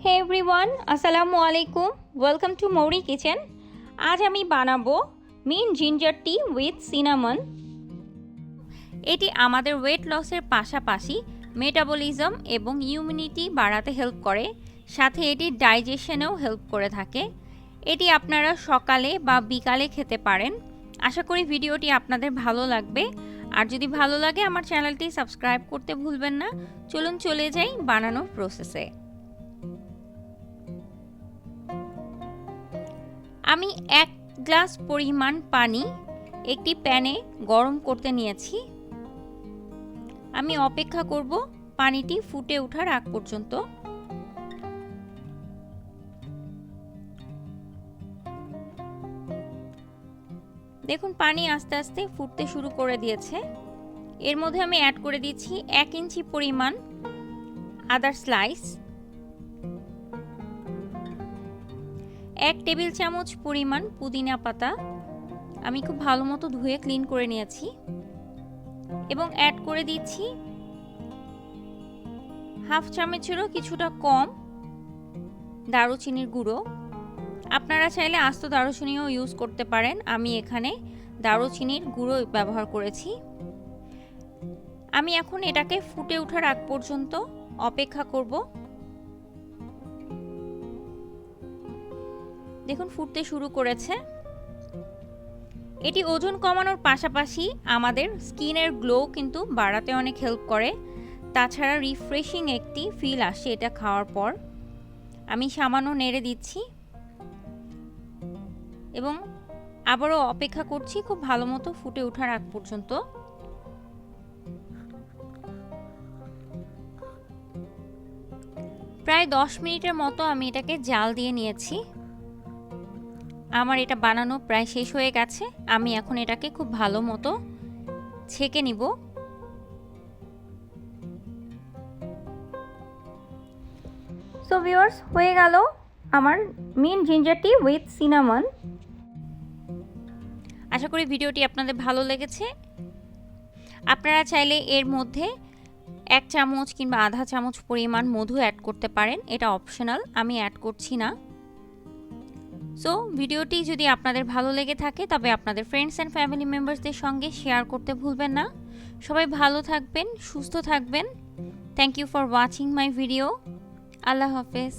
হে everyone, আসসালামু আলাইকুম। Welcome to মৌরি কিচেন। আজ আমি বানাবো mint ginger tea with cinnamon. এটি আমাদের ওয়েট লসের পাশাপাশি মেটাবলিজম এবং ইমিউনিটি বাড়াতে হেল্প করে, সাথে এটি ডাইজেশনেও হেল্প করে থাকে। এটি আপনারা সকালে বা বিকালে খেতে পারেন। আশা করি ভিডিওটি আপনাদের ভালো লাগবে। আর যদি ভালো লাগে আমার চ্যানেলটি সাবস্ক্রাইব করতে ভুলবেন না। চলুন চলে যাই বানানোর প্রসেসে। আমি 1 গ্লাস পরিমাণ পানি একটি প্যানে গরম করতে নিয়েছি। আমি অপেক্ষা করব পানিটি ফুটে ওঠার আগ পর্যন্ত। দেখুন পানি আস্তে আস্তে ফুটতে শুরু করে দিয়েছে। এর মধ্যে আমি অ্যাড করে দিচ্ছি 1 ইঞ্চি পরিমাণ আদার স্লাইস, 1 টেবিল চামচ পরিমাণ পুদিনা পাতা আমি খুব ভালো মতো ধুয়ে ক্লিন করে নিয়েছি, এবং অ্যাড করে দিচ্ছি হাফ চামচেরও কিছুটা কম দারুচিনির গুঁড়ো। আপনারা চাইলে আস্ত দারুচিনিও ইউজ করতে পারেন, আমি এখানে দারুচিনির গুঁড়ো ব্যবহার করেছি। আমি এখন এটাকে ফুটে ওঠার আগ পর্যন্ত অপেক্ষা করব। দেখুন ফুটতে শুরু করেছে। এটি ওজন কমানোর পাশাপাশি আমাদের স্কিনের গ্লো কিন্তু বাড়াতে অনেক হেল্প করে। তাছাড়া রিফ্রেশিং একটি ফিল আসে এটা খাওয়ার পর। আমি সামান্য নেড়ে দিচ্ছি এবং আবারও অপেক্ষা করছি খুব ভালো মতো ফুটে ওঠার আগ পর্যন্ত। প্রায় 10 মিনিটের মতো আমি এটাকে জাল দিয়ে নিয়েছি। আমার এটা বানানো প্রায় শেষ হয়ে গেছে। আমি এখন এটাকে খুব ভালো মতো ছেঁকে নিব। সো ভিউয়ার্স, হয়ে গেল আমার mint ginger tea with cinnamon. আশা করি ভিডিওটি আপনাদের ভালো লেগেছে। আপনারা চাইলে এর মধ্যে 1 চামচ কিংবা আধা চামচ পরিমাণ মধু অ্যাড করতে পারেন, এটা অপশনাল, আমি অ্যাড করছি না। সো ভিডিওটি যদি আপনাদের ভালো লেগে থাকে তবে আপনাদের ফ্রেন্ডস অ্যান্ড ফ্যামিলি মেম্বার্সদের সঙ্গে শেয়ার করতে ভুলবেন না। সবাই ভালো থাকবেন, সুস্থ থাকবেন। Thank you for watching my video. Allah হাফেজ।